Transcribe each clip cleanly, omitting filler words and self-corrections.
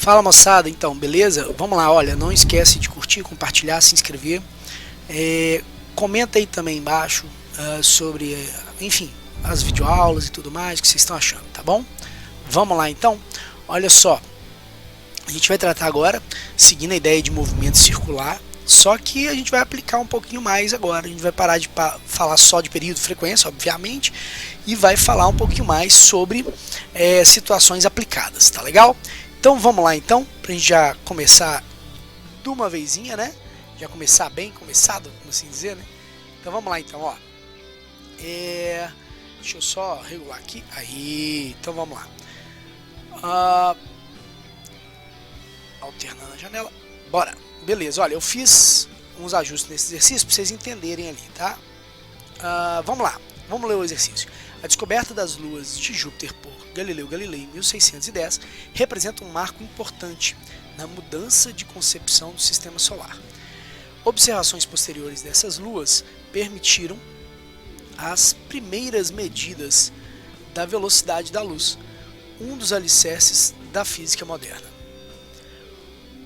Fala moçada, então, beleza? Vamos lá, olha, não esquece de curtir, compartilhar, se inscrever. Comenta aí também embaixo sobre, enfim, as videoaulas e tudo mais que vocês estão achando, tá bom? Vamos lá então, olha só, a gente vai tratar agora, seguindo a ideia de movimento circular, só que a gente vai aplicar um pouquinho mais agora, a gente vai parar de falar só de período e frequência, obviamente, e vai falar um pouquinho mais sobre situações aplicadas, tá legal? Então vamos lá então, pra gente já começar de uma vezinha, né? Já começar bem, começado, como assim dizer, né? Então vamos lá então, ó. Deixa eu só regular aqui. Aí, então vamos lá. Alternando a janela. Bora. Beleza, olha, eu fiz uns ajustes nesse exercício para vocês entenderem ali, tá? Vamos lá, vamos ler o exercício. A descoberta das luas de Júpiter por Galileu Galilei em 1610 representa um marco importante na mudança de concepção do sistema solar. Observações posteriores dessas luas permitiram as primeiras medidas da velocidade da luz, um dos alicerces da física moderna.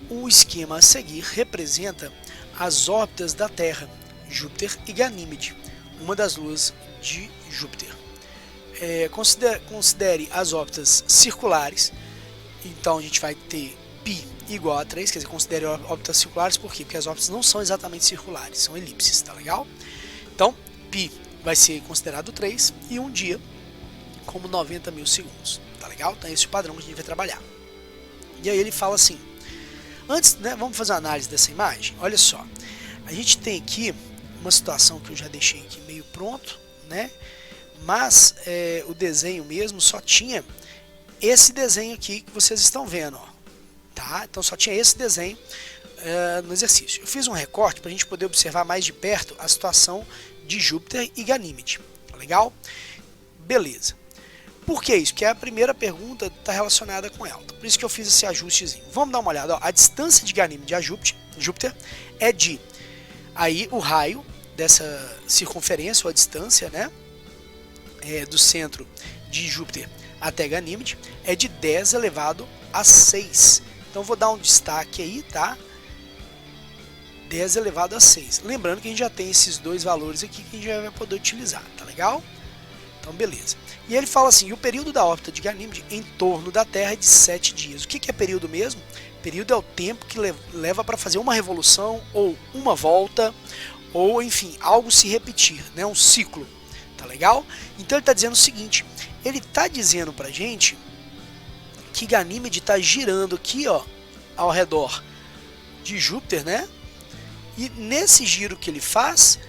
O esquema a seguir representa as órbitas da Terra, Júpiter e Ganímede, uma das luas de Júpiter. Considere as órbitas circulares, então a gente vai ter π igual a 3, quer dizer, considere órbitas circulares, por quê? Porque as órbitas não são exatamente circulares, são elipses, tá legal? Então, π vai ser considerado 3 e um dia como 90 mil segundos, tá legal? Então esse é o padrão que a gente vai trabalhar. E aí ele fala assim, antes, né, vamos fazer uma análise dessa imagem, olha só, a gente tem aqui uma situação que eu já deixei aqui meio pronto, né? Mas o desenho mesmo só tinha esse desenho aqui que vocês estão vendo, ó, tá? Então só tinha esse desenho no exercício. Eu fiz um recorte para a gente poder observar mais de perto a situação de Júpiter e Ganímede, tá legal? Beleza. Por que isso? Porque a primeira pergunta está relacionada com ela. Por isso que eu fiz esse ajustezinho. Vamos dar uma olhada. Ó. A distância de Ganímede a Júpiter é de... Aí o raio dessa circunferência, ou a distância, né? Do centro de Júpiter até Ganímede é de 10 elevado a 6. Então vou dar um destaque aí, tá? 10 elevado a 6. Lembrando que a gente já tem esses dois valores aqui que a gente já vai poder utilizar, tá legal? Então beleza. E ele fala assim, o período da órbita de Ganímede em torno da Terra é de 7 dias. O que é período mesmo? Período é o tempo que leva para fazer uma revolução, ou uma volta, ou enfim, algo se repetir, né? Um ciclo. Tá legal? Então ele está dizendo o seguinte, ele está dizendo pra gente que Ganímede está girando aqui, ó, ao redor de Júpiter, né? E nesse giro que ele faz,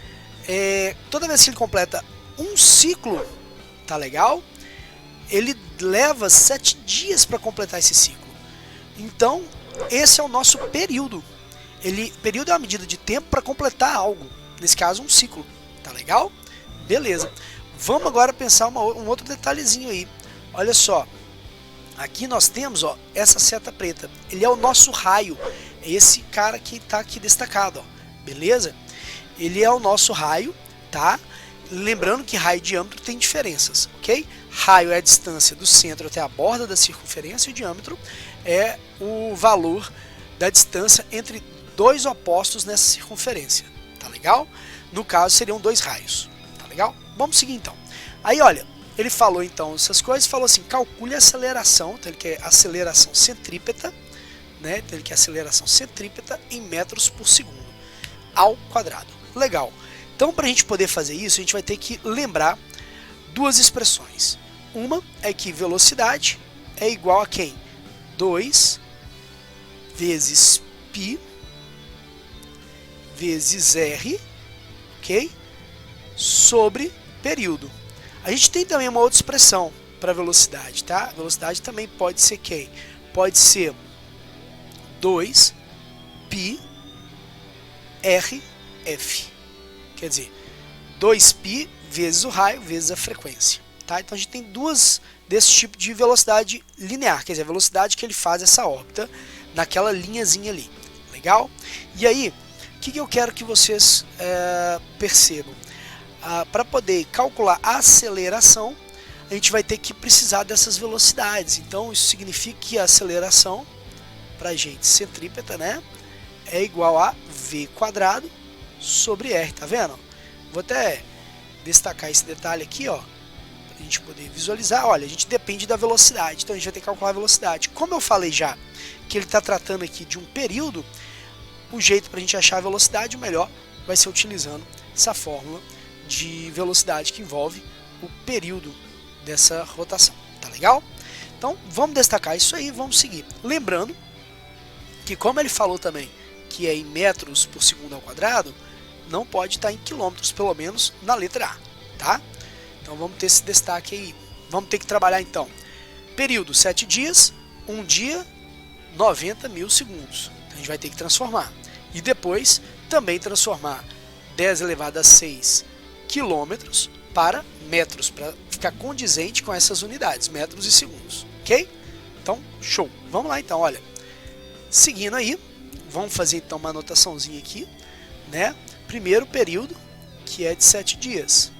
toda vez que ele completa um ciclo, tá legal? Ele leva 7 dias para completar esse ciclo. Então, esse é o nosso período. Período é uma medida de tempo para completar algo, nesse caso um ciclo, tá legal? Beleza, vamos agora pensar um outro detalhezinho aí. Olha só, aqui nós temos, ó, essa seta preta. Ele é o nosso raio, é esse cara que está aqui destacado, ó, beleza? Ele é o nosso raio, tá? Lembrando que raio e diâmetro tem diferenças, ok? Raio é a distância do centro até a borda da circunferência e o diâmetro é o valor da distância entre dois opostos nessa circunferência, tá legal? No caso seriam dois raios. Legal? Vamos seguir então. Aí olha, ele falou então essas coisas, falou assim, calcule a aceleração, então ele quer aceleração centrípeta, né? Então ele quer aceleração centrípeta em metros por segundo ao quadrado. Legal. Então para a gente poder fazer isso, a gente vai ter que lembrar duas expressões. Uma é que velocidade é igual a quem? 2 vezes π vezes r, ok? Sobre período. A gente tem também uma outra expressão para velocidade, tá? A velocidade também pode ser quem? Pode ser 2 π r f. Quer dizer, 2 π vezes o raio vezes a frequência, tá? Então a gente tem duas desse tipo de velocidade linear, quer dizer, a velocidade que ele faz essa órbita naquela linhazinha ali. Legal? E aí, o que eu quero que vocês percebam? Para poder calcular a aceleração, a gente vai ter que precisar dessas velocidades. Então isso significa que a aceleração para gente centrípeta, né? É igual a V quadrado sobre R, tá vendo? Vou até destacar esse detalhe aqui, ó, para a gente poder visualizar. Olha, a gente depende da velocidade, então a gente vai ter que calcular a velocidade. Como eu falei já que ele está tratando aqui de um período, o jeito para a gente achar a velocidade, o melhor, vai ser utilizando essa fórmula de velocidade que envolve o período dessa rotação, tá legal? Então vamos destacar isso aí, vamos seguir. Lembrando que, como ele falou também que é em metros por segundo ao quadrado, não pode estar em quilômetros, pelo menos na letra A, tá? Então vamos ter esse destaque aí. Vamos ter que trabalhar então. Período 7 dias, 1 dia, 90 mil segundos. Então a gente vai ter que transformar. E depois também transformar 10 elevado a 6 quilômetros para metros, para ficar condizente com essas unidades, metros e segundos, ok? Então, show! Vamos lá então, olha. Seguindo aí, vamos fazer então uma anotaçãozinha aqui, né? Primeiro período, que é de 7 dias.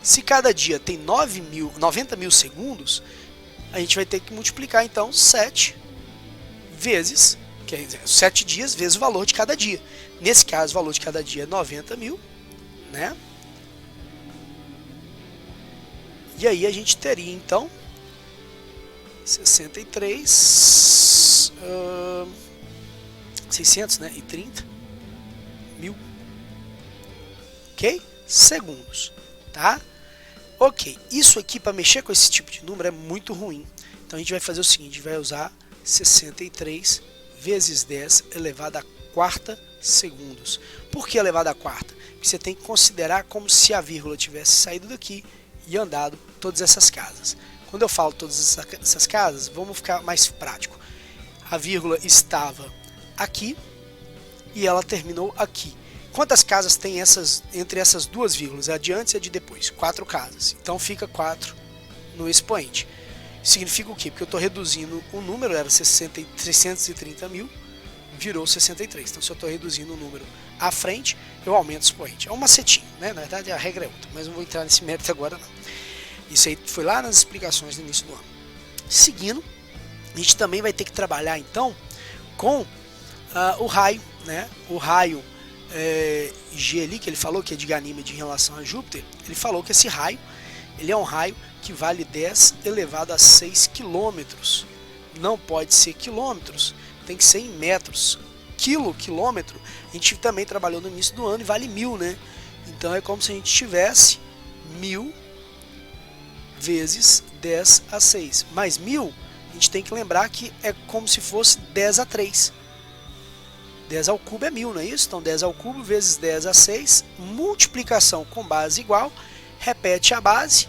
Se cada dia tem 90 mil segundos, a gente vai ter que multiplicar então 7 vezes, quer dizer, 7 dias vezes o valor de cada dia. Nesse caso, o valor de cada dia é 90 mil, né? E aí a gente teria então 600, né? E 30 mil, ok? Segundos, tá? Ok, isso aqui para mexer com esse tipo de número é muito ruim. Então a gente vai fazer o seguinte, a gente vai usar 63 vezes 10 elevado a quarta segundos. Por que elevado a quarta? Porque você tem que considerar como se a vírgula tivesse saído daqui e andado todas essas casas. Quando eu falo todas essas casas, vamos ficar mais prático. A vírgula estava aqui e ela terminou aqui. Quantas casas tem entre essas duas vírgulas, a de antes e a de depois? 4 casas. Então fica 4 no expoente. Significa o quê? Porque eu estou reduzindo o número, era 630 mil, virou 63. Então se eu estou reduzindo o número à frente, eu aumento o expoente. É um macetinho, né? Na verdade a regra é outra, mas não vou entrar nesse mérito agora não. Isso aí foi lá nas explicações do início do ano. Seguindo, a gente também vai ter que trabalhar então com o raio, né? O raio G ali, que ele falou que é de Ganímede em relação a Júpiter, ele falou que esse raio, ele é um raio que vale 10 elevado a 6 quilômetros. Não pode ser quilômetros, tem que ser em metros. Quilômetro, a gente também trabalhou no início do ano e vale 1000, né? Então é como se a gente tivesse 1000 vezes 10 a 6. Mais 1000, a gente tem que lembrar que é como se fosse 10 a 3. 10 ao cubo é 1000, não é isso? Então 10 ao cubo vezes 10 a 6, multiplicação com base igual, repete a base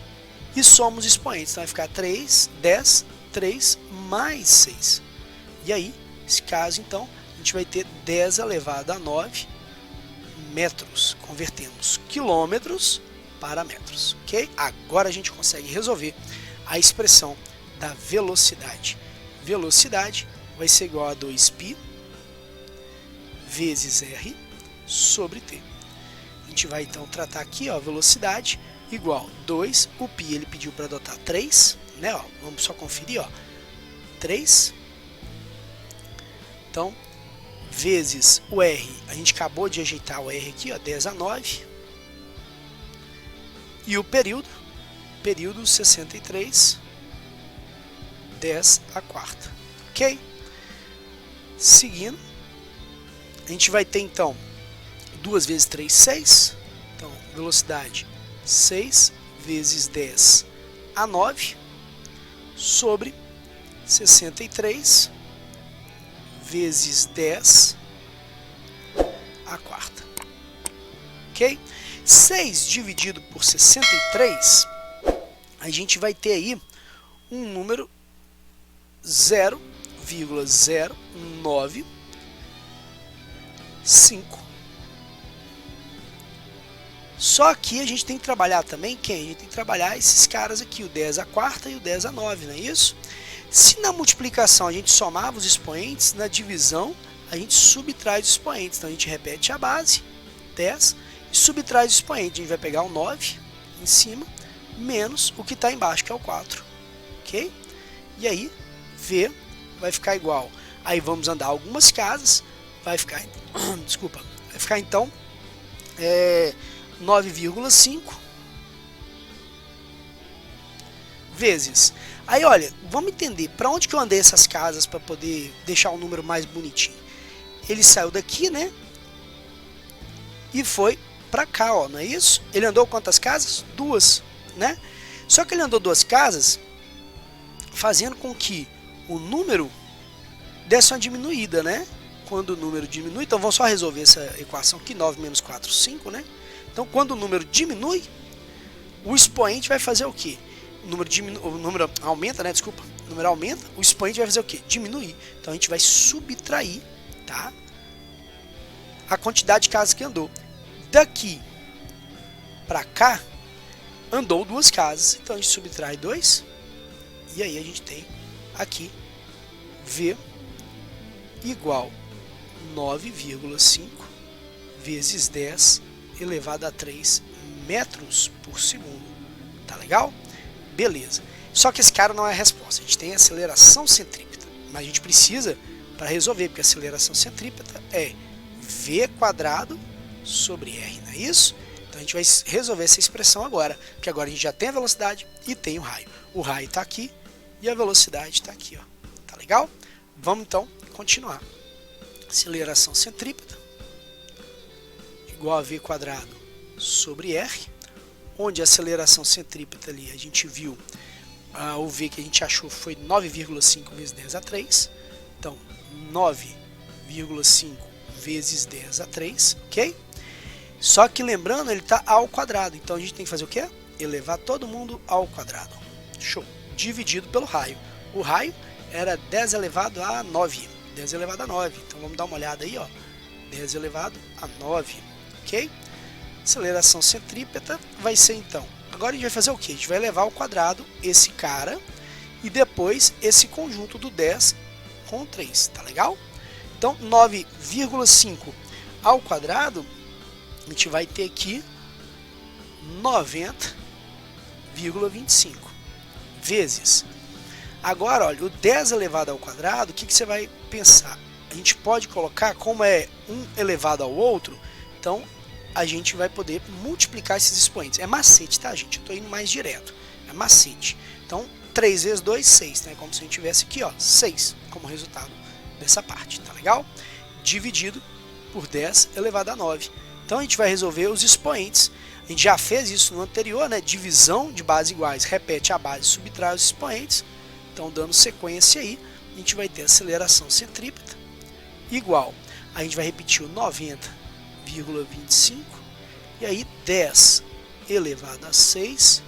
e soma os expoentes. Então vai ficar 3, 10, 3 mais 6. E aí, nesse caso então, a gente vai ter 10 elevado a 9 metros. Convertemos quilômetros para metros, ok? Agora a gente consegue resolver a expressão da velocidade. Velocidade vai ser igual a 2π vezes R sobre T. A gente vai então tratar aqui, ó, velocidade igual 2, o π ele pediu para adotar 3, né, ó, vamos só conferir, ó, 3, então, vezes o R, a gente acabou de ajeitar o R aqui, ó, 10 a 9, e o período 63, 10 a quarta, ok? Seguindo, a gente vai ter então 2 vezes 3, 6. Então, velocidade 6 vezes 10 a 9 sobre 63 vezes 10 a quarta. Ok? 6 dividido por 63, a gente vai ter aí um número 0,09 5. Só que a gente tem que trabalhar também quem? A gente tem que trabalhar esses caras aqui, o 10 a quarta e o 10 a 9, não é isso? Se na multiplicação a gente somava os expoentes, na divisão a gente subtrai os expoentes. Então a gente repete a base, 10, e subtrai os expoentes. A gente vai pegar o 9 em cima, menos o que está embaixo, que é o 4. Ok? E aí, V vai ficar igual. Aí vamos andar algumas casas, vai ficar, desculpa, vai ficar então 9,5 vezes. Aí olha, vamos entender para onde que eu andei essas casas para poder deixar o número mais bonitinho. Ele saiu daqui, né? E foi para cá, ó, não é isso? Ele andou quantas casas? 2, né? Só que ele andou 2 casas, fazendo com que o número desse uma diminuída, né? Quando o número diminui, então vamos só resolver essa equação aqui, 9 menos 4, 5, né? Então quando o número diminui, o expoente vai fazer o quê? O número aumenta, né? Desculpa, o número aumenta, o expoente vai fazer o quê? Diminuir. Então a gente vai subtrair, tá? A quantidade de casas que andou. Daqui para cá, andou 2 casas, então a gente subtrai 2, e aí a gente tem aqui V igual 9,5 vezes 10 elevado a 3 metros por segundo. Tá legal? Beleza. Só que esse cara não é a resposta. A gente tem aceleração centrípeta, mas a gente precisa para resolver, porque a aceleração centrípeta é V quadrado sobre R, não é isso? Então a gente vai resolver essa expressão agora, porque agora a gente já tem a velocidade e tem o raio. O raio está aqui e a velocidade está aqui, ó. Tá legal? Vamos então continuar. Aceleração centrípeta igual a V quadrado sobre R, onde a aceleração centrípeta ali a gente viu, o V que a gente achou foi 9,5 vezes 10 a 3, então 9,5 vezes 10 a 3, ok? Só que lembrando, ele está ao quadrado, então a gente tem que fazer o quê? Elevar todo mundo ao quadrado. Show! Dividido pelo raio. O raio era 10 elevado a 9. 10 elevado a 9. Então vamos dar uma olhada aí, ó. 10 elevado a 9. Ok? Aceleração centrípeta vai ser então. Agora a gente vai fazer o quê? A gente vai elevar ao quadrado esse cara e depois esse conjunto do 10 com 3. Tá legal? Então 9,5 ao quadrado, a gente vai ter aqui 90,25 vezes. Agora, olha, o 10 elevado ao quadrado, o que você vai pensar? A gente pode colocar, como é um elevado ao outro, então a gente vai poder multiplicar esses expoentes. É macete, tá, gente? Eu estou indo mais direto. É macete. Então, 3 vezes 2, 6, né? Como se a gente tivesse aqui, ó, 6 como resultado dessa parte, tá legal? Dividido por 10 elevado a 9. Então a gente vai resolver os expoentes. A gente já fez isso no anterior, né? Divisão de bases iguais, repete a base, subtrai os expoentes. Então, dando sequência aí, a gente vai ter aceleração centrípeta igual. A gente vai repetir o 90,25 e aí 10 elevado a 6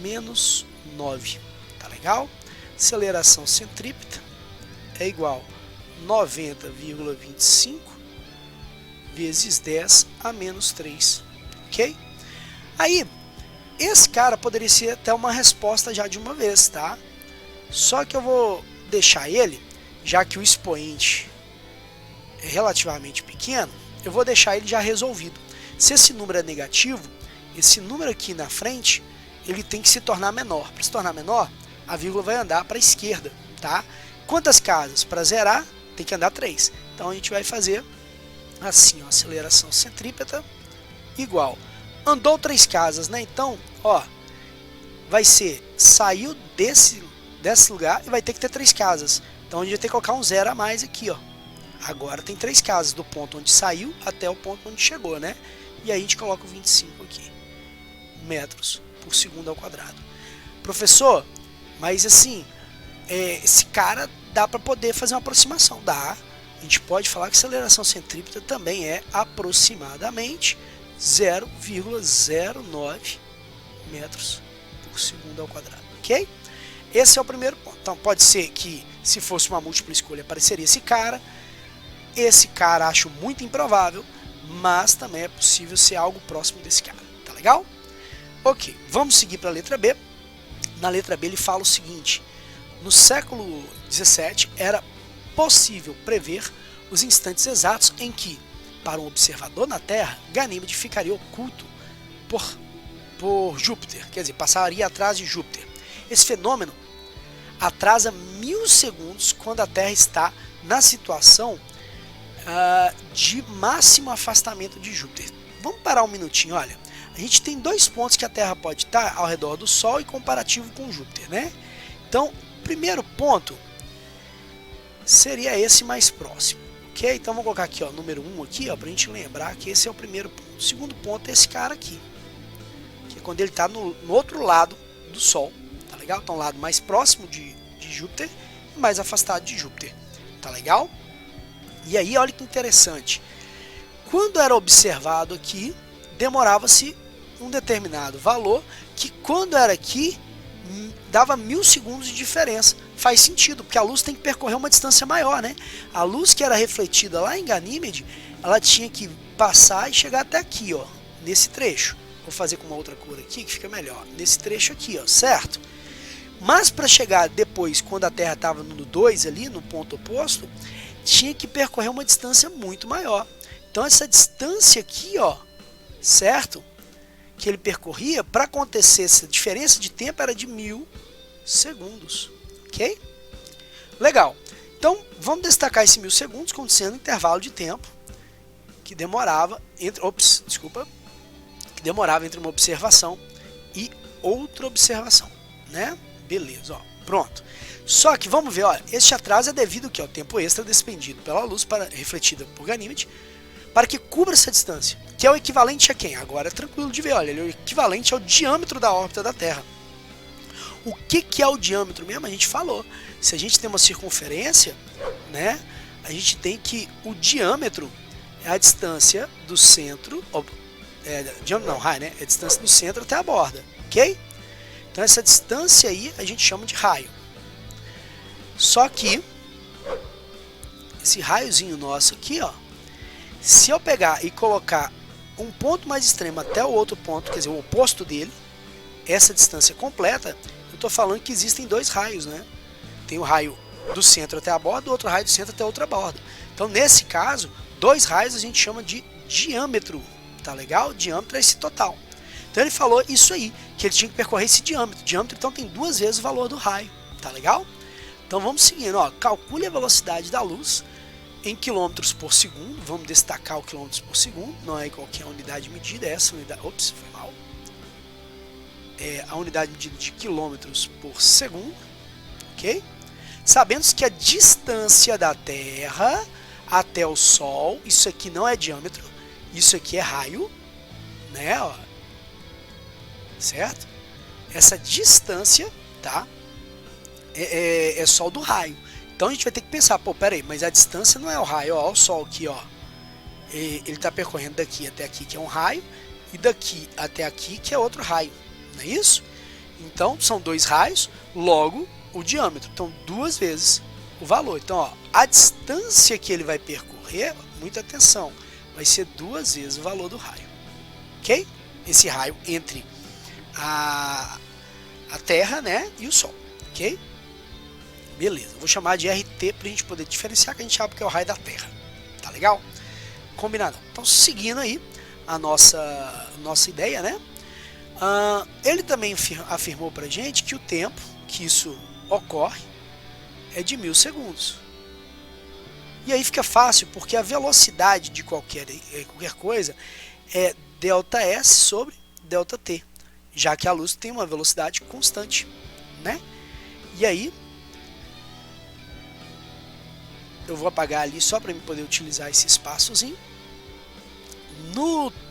menos 9. Tá legal? Aceleração centrípeta é igual a 90,25 vezes 10 a menos 3, ok? Aí, esse cara poderia ser até uma resposta já de uma vez, tá? Só que eu vou deixar ele, já que o expoente é relativamente pequeno, eu vou deixar ele já resolvido. Se esse número é negativo, esse número aqui na frente, ele tem que se tornar menor. Para se tornar menor, a vírgula vai andar para a esquerda, tá? Quantas casas? Para zerar, tem que andar 3. Então a gente vai fazer assim, ó, aceleração centrípeta igual. Andou 3 casas, né? Então, ó, vai ser, saiu desse lugar e vai ter que ter 3 casas. Então a gente vai ter que colocar um 0 a mais aqui, ó. Agora tem 3 casas, do ponto onde saiu até o ponto onde chegou, né? E aí a gente coloca o 25 aqui, metros por segundo ao quadrado. Professor, mas assim, esse cara dá para poder fazer uma aproximação, dá. A gente pode falar que a aceleração centrípeta também é aproximadamente 0,09 metros por segundo ao quadrado, ok? Esse é o primeiro ponto. Então pode ser que, se fosse uma múltipla escolha, apareceria esse cara. Esse cara acho muito improvável, mas também é possível ser algo próximo desse cara. Tá legal? Ok, vamos seguir para a letra B. Na letra B ele fala o seguinte: no século XVII era possível prever os instantes exatos em que, para um observador na Terra, Ganímede ficaria oculto por Júpiter, quer dizer, passaria atrás de Júpiter. Esse fenômeno atrasa 1.000 1000 segundos quando a Terra está na situação de máximo afastamento de Júpiter. Vamos parar um minutinho, olha. A gente tem dois pontos que a Terra pode estar ao redor do Sol e comparativo com Júpiter, né? Então, o primeiro ponto seria esse mais próximo, ok? Então, vou colocar aqui, ó, número 1 aqui, ó, pra gente lembrar que esse é o primeiro ponto. O segundo ponto é esse cara aqui, que é quando ele está no outro lado do Sol, tá legal? Então, o lado mais próximo de Júpiter e mais afastado de Júpiter, tá legal? E aí, olha que interessante. Quando era observado aqui, demorava-se um determinado valor, que quando era aqui, dava 1000 segundos de diferença. Faz sentido, porque a luz tem que percorrer uma distância maior, né? A luz que era refletida lá em Ganímede, ela tinha que passar e chegar até aqui, ó, nesse trecho. Vou fazer com uma outra cor aqui, que fica melhor. Nesse trecho aqui, ó, certo? Mas para chegar depois, quando a Terra estava no 2 ali, no ponto oposto, tinha que percorrer uma distância muito maior. Então essa distância aqui, ó, certo? Que ele percorria, para acontecer essa diferença de tempo era de 1000 segundos, ok? Legal. Então vamos destacar esse 1000 segundos como sendo um intervalo de tempo que demorava entre, que demorava entre uma observação e outra observação, né? Beleza, ó, pronto. Só que vamos ver, olha, este atraso é devido ao tempo extra despendido pela luz refletida por Ganímede para que cubra essa distância, que é o equivalente a quem? Agora é tranquilo de ver, olha, ele é o equivalente ao diâmetro da órbita da Terra. O que é o diâmetro mesmo? A gente falou. Se a gente tem uma circunferência, né, a gente tem que o diâmetro é a distância do centro, raio, né? É a distância do centro até a borda, ok? Então essa distância aí a gente chama de raio. Só que esse raiozinho nosso aqui, ó, se eu pegar e colocar um ponto mais extremo até o outro ponto, quer dizer, o oposto dele, essa distância completa, eu estou falando que existem dois raios, né? Tem o raio do centro até a borda, o outro raio do centro até a outra borda. Então, nesse caso, dois raios a gente chama de diâmetro, tá legal? Diâmetro é esse total. Então, ele falou isso aí, que ele tinha que percorrer esse diâmetro. Diâmetro, então, tem 2 vezes o valor do raio, tá legal? Então, vamos seguindo, ó. Calcule a velocidade da luz em quilômetros por segundo. Vamos destacar o quilômetros por segundo, não é qualquer unidade medida, é essa unidade, ops, foi mal. É a unidade medida de quilômetros por segundo, ok? Sabendo que a distância da Terra até o Sol, isso aqui não é diâmetro, isso aqui é raio, né, ó, certo? Essa distância, tá, é só do raio. Então a gente vai ter que pensar, pô, pera aí, mas a distância não é o raio, ó, o Sol aqui, ó, ele está percorrendo daqui até aqui, que é um raio, e daqui até aqui, que é outro raio, não é isso? Então são 2 raios, logo o diâmetro, então 2 vezes o valor. Então, ó, a distância que ele vai percorrer, muita atenção, vai ser 2 vezes o valor do raio, ok? Esse raio entre a Terra, né, e o Sol, ok? Beleza, vou chamar de RT para a gente poder diferenciar, que a gente sabe que é o raio da Terra, tá legal? Combinado. Então, seguindo aí a nossa ideia, né? Ele também afirmou para a gente que o tempo que isso ocorre é de 1000 segundos. E aí fica fácil, porque a velocidade de qualquer coisa é ΔS sobre ΔT, já que a luz tem uma velocidade constante, né? E aí eu vou apagar ali só para eu poder utilizar esse espaçozinho.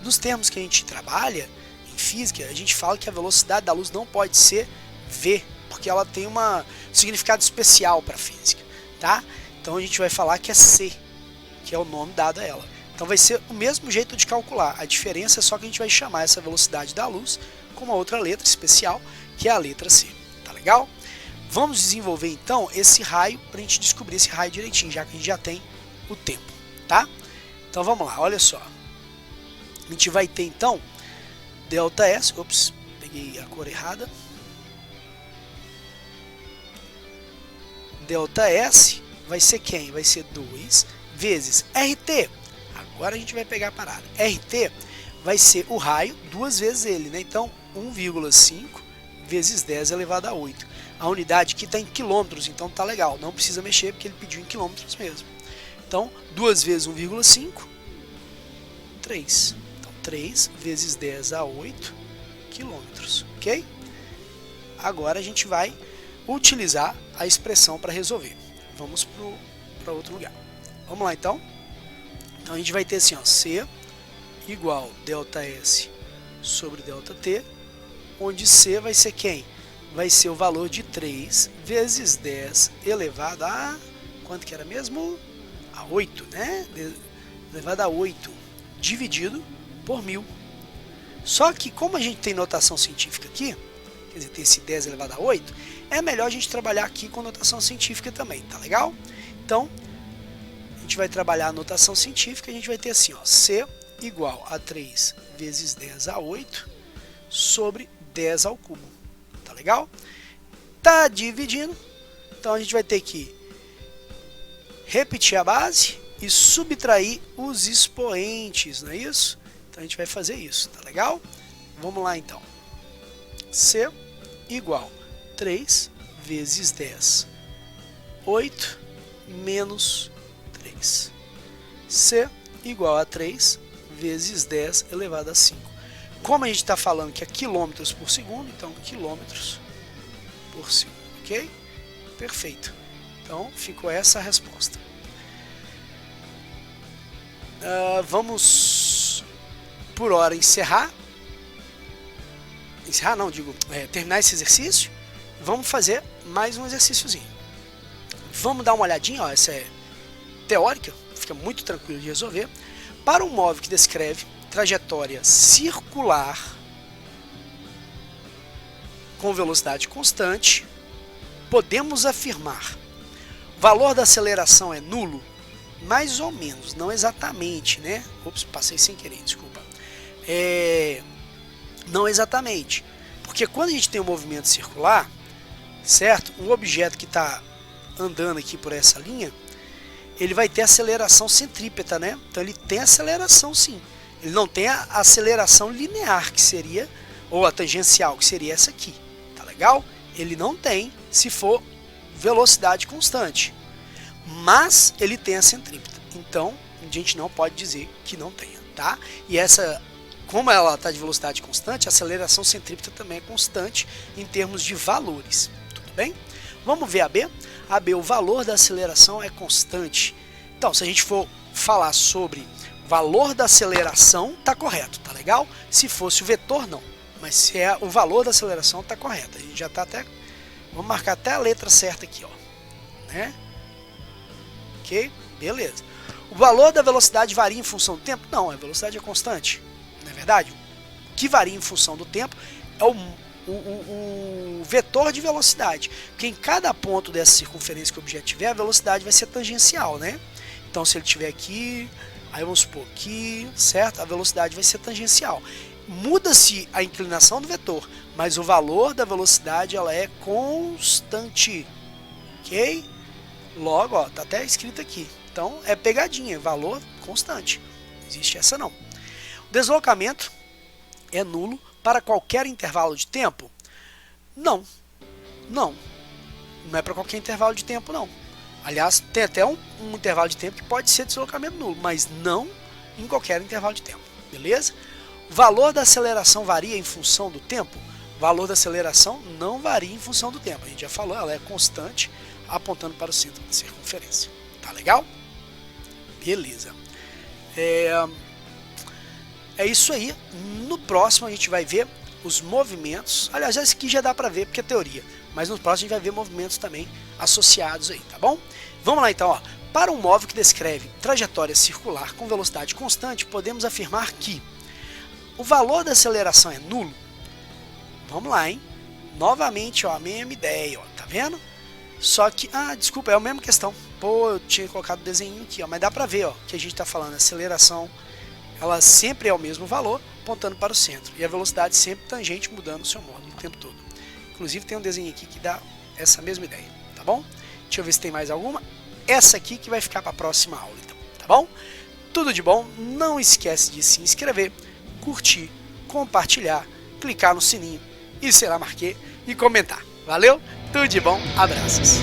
Nos termos que a gente trabalha em física, a gente fala que a velocidade da luz não pode ser V, porque ela tem um significado especial para a física, tá? Então a gente vai falar que é C, que é o nome dado a ela. Então vai ser o mesmo jeito de calcular, a diferença é só que a gente vai chamar essa velocidade da luz com uma outra letra especial, que é a letra C, tá legal? Vamos desenvolver então esse raio para a gente descobrir esse raio direitinho, já que a gente já tem o tempo, tá? Então vamos lá, olha só. A gente vai ter então ΔS, ops, peguei a cor errada. ΔS vai ser quem? Vai ser 2 vezes RT. Agora a gente vai pegar a parada. RT vai ser o raio, 2 vezes ele, né? Então 1,5 vezes 10 elevado a 8. A unidade aqui está em quilômetros, então tá legal, não precisa mexer porque ele pediu em quilômetros mesmo. Então, 2 vezes 1,5, 3. Então, 3 vezes 10 a 8 quilômetros, ok? Agora a gente vai utilizar a expressão para resolver. Vamos para outro lugar. Vamos lá então. Então a gente vai ter assim, ó, C igual ΔS sobre ΔT, onde C vai ser quem? Vai ser o valor de 3 vezes 10 elevado a... quanto que era mesmo? A 8, né? Elevado a 8 dividido por 1000. Só que como a gente tem notação científica aqui, quer dizer, tem esse 10 elevado a 8, é melhor a gente trabalhar aqui com notação científica também, tá legal? Então, a gente vai trabalhar a notação científica, a gente vai ter assim, ó, C igual a 3 vezes 10 a 8 sobre 10 ao cubo, tá legal? Tá dividindo, então a gente vai ter que repetir a base e subtrair os expoentes, não é isso? Então a gente vai fazer isso, tá legal? Vamos lá então. C igual 3 vezes 10, 8 menos 3. C igual a 3 vezes 10 elevado a 5. Como a gente está falando que é quilômetros por segundo, então quilômetros por segundo, ok? Perfeito. Então ficou essa a resposta. Vamos por hora encerrar. Encerrar não, digo, terminar esse exercício. Vamos fazer mais um exercíciozinho. Vamos dar uma olhadinha, ó, essa é teórica, fica muito tranquilo de resolver. Para um móvel que descreve trajetória circular com velocidade constante, podemos afirmar: o valor da aceleração é nulo? Mais ou menos, não exatamente, né? Ops, passei sem querer, desculpa. Não exatamente, porque quando a gente tem um movimento circular, certo? Um objeto que está andando aqui por essa linha, ele vai ter aceleração centrípeta, né? Então ele tem aceleração sim. Ele não tem a aceleração linear, que seria, ou a tangencial, que seria essa aqui, tá legal? Ele não tem, se for velocidade constante, mas ele tem a centrípeta. Então a gente não pode dizer que não tenha, tá? E essa, como ela está de velocidade constante, a aceleração centrípeta também é constante em termos de valores, tudo bem? Vamos ver a B. A B, o valor da aceleração é constante. Então, se a gente for falar sobre valor da aceleração, tá correto, tá legal? Se fosse o vetor, não. Mas se é o valor da aceleração, tá correto. A gente já tá até... Vamos marcar até a letra certa aqui, ó. Né? Ok? Beleza. O valor da velocidade varia em função do tempo? Não, a velocidade é constante. Não é verdade? O que varia em função do tempo é o vetor de velocidade, porque em cada ponto dessa circunferência que o objeto tiver, a velocidade vai ser tangencial, né? Então se ele estiver aqui, aí vamos supor aqui, certo? A velocidade vai ser tangencial. Muda-se a inclinação do vetor, mas o valor da velocidade ela é constante, ok? Logo, ó, tá até escrito aqui. Então é pegadinha, valor constante. Não existe essa não. O deslocamento é nulo para qualquer intervalo de tempo? Não. Não é para qualquer intervalo de tempo, não. Aliás, tem até um intervalo de tempo que pode ser deslocamento nulo, mas não em qualquer intervalo de tempo, beleza? O valor da aceleração varia em função do tempo? O valor da aceleração não varia em função do tempo. A gente já falou, ela é constante, apontando para o centro da circunferência. Tá legal? Beleza. É isso aí. No próximo a gente vai ver os movimentos. Aliás, esse aqui já dá para ver porque é teoria. Mas no próximo a gente vai ver movimentos também associados aí, tá bom? Vamos lá então, ó. Para um móvel que descreve trajetória circular com velocidade constante, podemos afirmar que o valor da aceleração é nulo. Vamos lá, hein? Novamente, ó, a mesma ideia, ó, tá vendo? Só que, desculpa, é a mesma questão. Pô, eu tinha colocado o desenho aqui, ó, mas dá pra ver, ó, que a gente tá falando, a aceleração, ela sempre é o mesmo valor, apontando para o centro. E a velocidade sempre tangente, mudando o seu modo o tempo todo. Inclusive tem um desenho aqui que dá essa mesma ideia, tá bom? Deixa eu ver se tem mais alguma. Essa aqui que vai ficar para a próxima aula, então, tá bom? Tudo de bom, não esquece de se inscrever, curtir, compartilhar, clicar no sininho e sei lá, marquei e comentar. Valeu, tudo de bom, abraços.